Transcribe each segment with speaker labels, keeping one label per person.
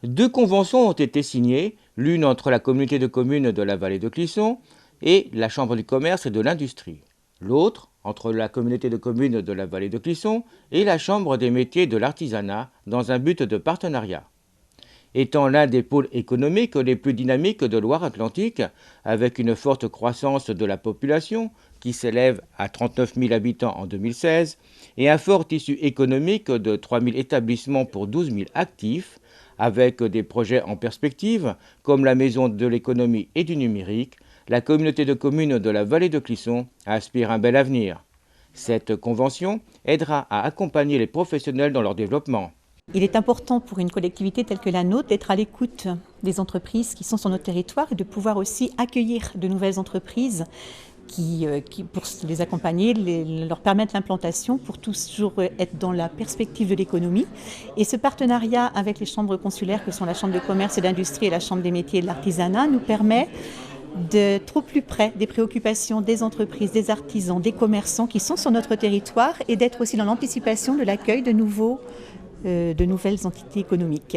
Speaker 1: Deux conventions ont été signées, l'une entre la communauté de communes de la vallée de Clisson et la Chambre du commerce et de l'industrie. L'autre entre la communauté de communes de la vallée de Clisson et la Chambre des métiers de l'artisanat dans un but de partenariat. Étant l'un des pôles économiques les plus dynamiques de Loire-Atlantique, avec une forte croissance de la population qui s'élève à 39 000 habitants en 2016 et un fort tissu économique de 3 000 établissements pour 12 000 actifs, avec des projets en perspective comme la Maison de l'économie et du numérique, la communauté de communes de la vallée de Clisson aspire un bel avenir. Cette convention aidera à accompagner les professionnels dans leur développement.
Speaker 2: Il est important pour une collectivité telle que la nôtre d'être à l'écoute des entreprises qui sont sur notre territoire et de pouvoir aussi accueillir de nouvelles entreprises qui pour les accompagner, leur permettre l'implantation pour toujours être dans la perspective de l'économie. Et ce partenariat avec les chambres consulaires que sont la Chambre de commerce et d'industrie et la Chambre des métiers et de l'artisanat nous permet d'être au plus près des préoccupations des entreprises, des artisans, des commerçants qui sont sur notre territoire et d'être aussi dans l'anticipation de l'accueil de nouvelles entités économiques.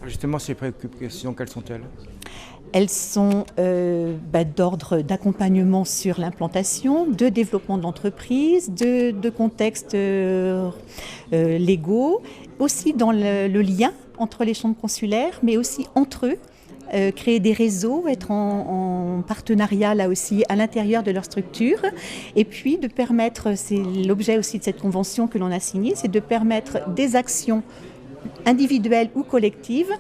Speaker 1: Justement, ces préoccupations, quelles sont-elles ?
Speaker 2: Elles sont d'ordre d'accompagnement sur l'implantation, de développement de l'entreprise, de contextes légaux, aussi dans le lien entre les chambres consulaires, mais aussi entre eux. Créer des réseaux, être en partenariat là aussi à l'intérieur de leur structure et puis de permettre, c'est l'objet aussi de cette convention que l'on a signée, c'est de permettre des actions individuelles ou collectives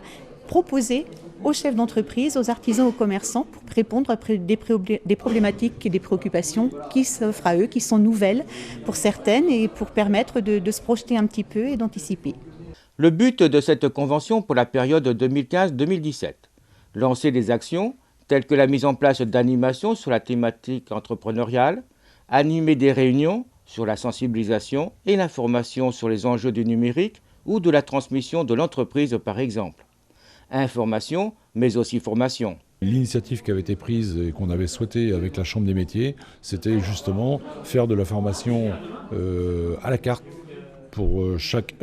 Speaker 2: proposées aux chefs d'entreprise, aux artisans, aux commerçants pour répondre à des problématiques et des préoccupations qui s'offrent à eux, qui sont nouvelles pour certaines et pour permettre de se projeter un petit peu et d'anticiper.
Speaker 1: Le but de cette convention pour la période 2015-2017, lancer des actions telles que la mise en place d'animations sur la thématique entrepreneuriale, animer des réunions sur la sensibilisation et l'information sur les enjeux du numérique ou de la transmission de l'entreprise par exemple. Information, mais aussi formation.
Speaker 3: L'initiative qui avait été prise et qu'on avait souhaité avec la Chambre des métiers, c'était justement faire de la formation à la carte pour chaque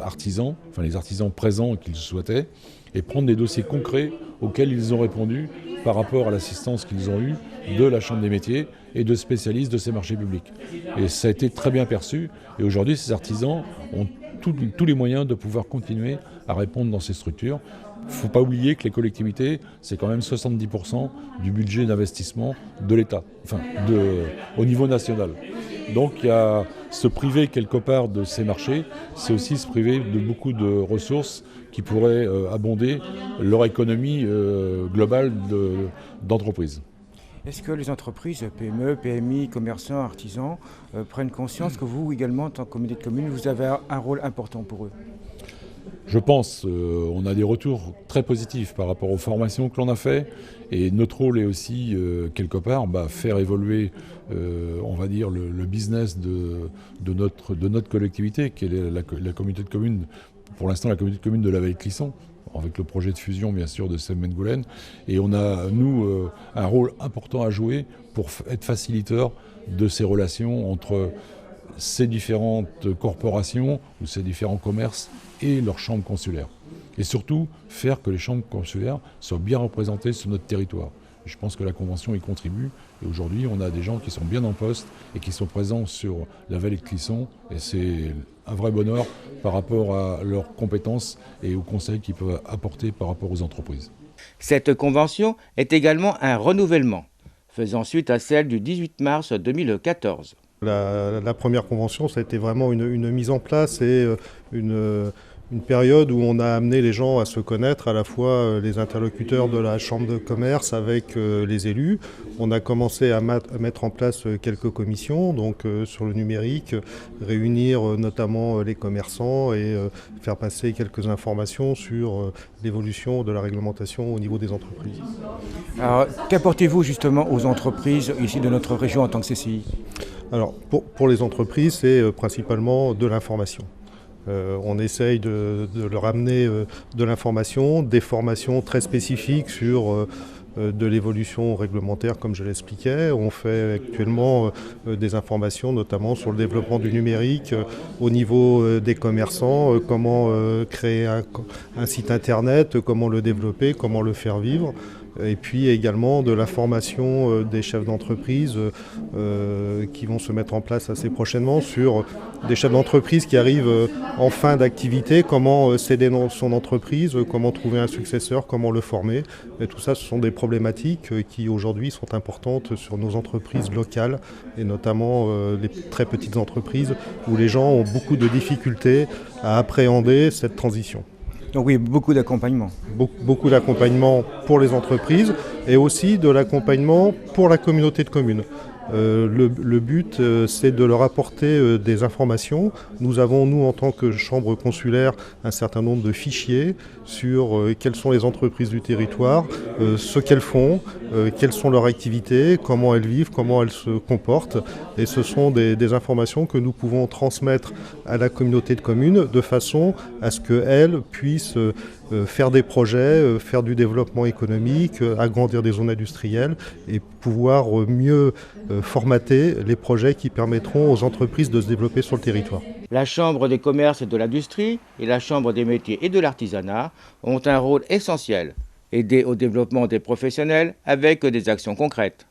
Speaker 3: artisan, enfin les artisans présents qu'ils souhaitaient, et prendre des dossiers concrets auxquels ils ont répondu par rapport à l'assistance qu'ils ont eue de la Chambre des métiers et de spécialistes de ces marchés publics. Et ça a été très bien perçu, et aujourd'hui ces artisans ont tous les moyens de pouvoir continuer à répondre dans ces structures. Il ne faut pas oublier que les collectivités, c'est quand même 70% du budget d'investissement de l'État, au niveau national. Donc il y a se priver quelque part de ces marchés, c'est aussi se priver de beaucoup de ressources qui pourraient abonder leur économie globale d'entreprise.
Speaker 1: Est-ce que les entreprises, PME, PMI, commerçants, artisans, prennent conscience que vous également, en tant que communauté de communes, vous avez un rôle important pour eux ?
Speaker 3: Je pense, on a des retours très positifs par rapport aux formations que l'on a fait, et notre rôle est aussi, quelque part, faire évoluer, on va dire, le business de notre collectivité, qui est la communauté de communes, pour l'instant la communauté de communes de la vallée de Clisson, avec le projet de fusion bien sûr de Semaine-Goulen, et on a, nous, un rôle important à jouer pour être facilitateur de ces relations entre ces différentes corporations ou ces différents commerces et leurs chambres consulaires. Et surtout, faire que les chambres consulaires soient bien représentées sur notre territoire. Je pense que la Convention y contribue. Et aujourd'hui, on a des gens qui sont bien en poste et qui sont présents sur la vallée de Clisson. Et c'est un vrai bonheur par rapport à leurs compétences et aux conseils qu'ils peuvent apporter par rapport aux entreprises.
Speaker 1: Cette convention est également un renouvellement, faisant suite à celle du 18 mars 2014.
Speaker 4: La première convention, ça a été vraiment une mise en place et une période où on a amené les gens à se connaître, à la fois les interlocuteurs de la Chambre de commerce avec les élus. On a commencé à mettre en place quelques commissions, donc sur le numérique, réunir notamment les commerçants et faire passer quelques informations sur l'évolution de la réglementation au niveau des entreprises.
Speaker 1: Alors, qu'apportez-vous justement aux entreprises ici de notre région en tant que CCI ?
Speaker 4: Alors, pour les entreprises, c'est principalement de l'information. On essaye de leur amener de l'information, des formations très spécifiques sur de l'évolution réglementaire comme je l'expliquais. On fait actuellement des informations notamment sur le développement du numérique au niveau des commerçants, comment créer un site internet, comment le développer, comment le faire vivre. Et puis également de la formation des chefs d'entreprise qui vont se mettre en place assez prochainement sur des chefs d'entreprise qui arrivent en fin d'activité, comment céder son entreprise, comment trouver un successeur, comment le former. Et tout ça, ce sont des problématiques qui aujourd'hui sont importantes sur nos entreprises locales et notamment les très petites entreprises où les gens ont beaucoup de difficultés à appréhender cette transition.
Speaker 1: Donc oui, beaucoup d'accompagnement.
Speaker 4: Beaucoup d'accompagnement pour les entreprises et aussi de l'accompagnement pour la communauté de communes. Le but, c'est de leur apporter des informations. Nous avons, nous, en tant que chambre consulaire, un certain nombre de fichiers sur quelles sont les entreprises du territoire, ce qu'elles font, quelles sont leurs activités, comment elles vivent, comment elles se comportent. Et ce sont des informations que nous pouvons transmettre à la communauté de communes de façon à ce qu'elles puissent faire des projets, faire du développement économique, agrandir des zones industrielles et pouvoir mieux formater les projets qui permettront aux entreprises de se développer sur le territoire.
Speaker 1: La Chambre des commerces et de l'industrie et la Chambre des métiers et de l'artisanat ont un rôle essentiel, aider au développement des professionnels avec des actions concrètes.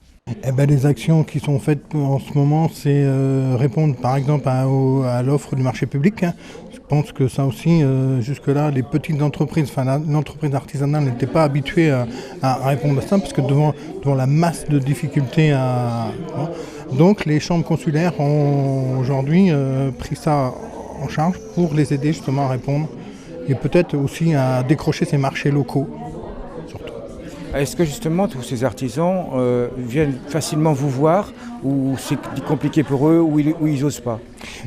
Speaker 5: Les actions qui sont faites en ce moment, c'est répondre par exemple à l'offre du marché public. Je pense que ça aussi, jusque-là, les petites entreprises, l'entreprise artisanale n'était pas habituée à répondre à ça, parce que devant la masse de difficultés donc les chambres consulaires ont aujourd'hui pris ça en charge pour les aider justement à répondre et peut-être aussi à décrocher ces marchés locaux.
Speaker 1: Est-ce que justement tous ces artisans viennent facilement vous voir ou c'est compliqué pour eux ou ils n'osent pas?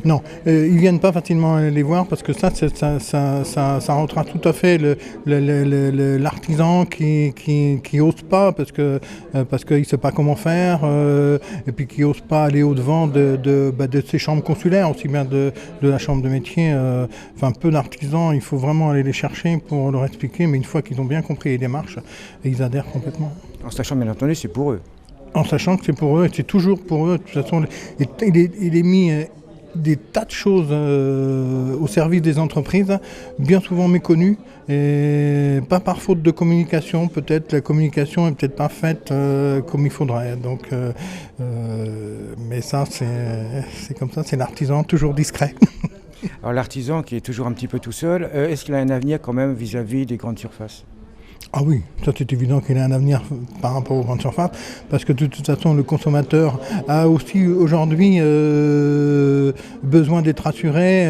Speaker 5: Non, ils ne viennent pas facilement les voir parce que ça retrace tout à fait l'artisan qui n'ose pas parce qu'il ne sait pas comment faire et puis qui n'ose pas aller au-devant de ces chambres consulaires, aussi bien de la chambre de métier. Peu d'artisans, il faut vraiment aller les chercher pour leur expliquer, mais une fois qu'ils ont bien compris les démarches, ils adhèrent complètement.
Speaker 1: En sachant bien entendu, c'est pour eux.
Speaker 5: En sachant que c'est pour eux, c'est toujours pour eux. De toute façon, il est mis des tas de choses au service des entreprises, bien souvent méconnues, et pas par faute de communication. Peut-être la communication n'est peut-être pas faite comme il faudrait. Donc, mais ça, c'est comme ça, c'est l'artisan toujours discret.
Speaker 1: Alors l'artisan qui est toujours un petit peu tout seul, est-ce qu'il a un avenir quand même vis-à-vis des grandes surfaces ?
Speaker 5: Ah oui, ça c'est évident qu'il a un avenir par rapport aux grandes surfaces, parce que de toute façon le consommateur a aussi aujourd'hui besoin d'être rassuré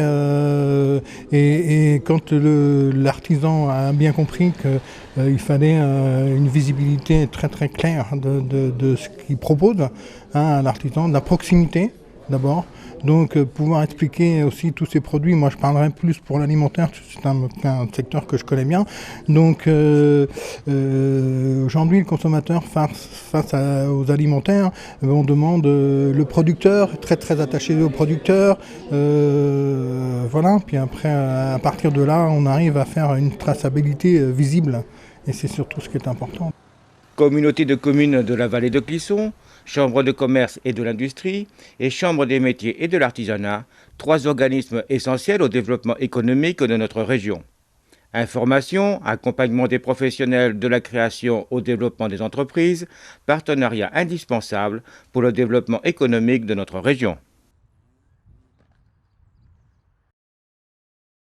Speaker 5: et quand l'artisan a bien compris qu'il fallait une visibilité très très claire de ce qu'il propose à l'artisan, de la proximité d'abord. Donc pouvoir expliquer aussi tous ces produits, moi je parlerai plus pour l'alimentaire, c'est un secteur que je connais bien. Donc aujourd'hui le consommateur face aux alimentaires, on demande le producteur, très très attaché au producteur. Voilà, puis après à partir de là on arrive à faire une traçabilité visible et c'est surtout ce qui est important.
Speaker 1: Communauté de communes de la vallée de Clisson, Chambre de commerce et de l'industrie et Chambre des métiers et de l'artisanat, 3 organismes essentiels au développement économique de notre région. Information, accompagnement des professionnels de la création au développement des entreprises, partenariat indispensable pour le développement économique de notre région.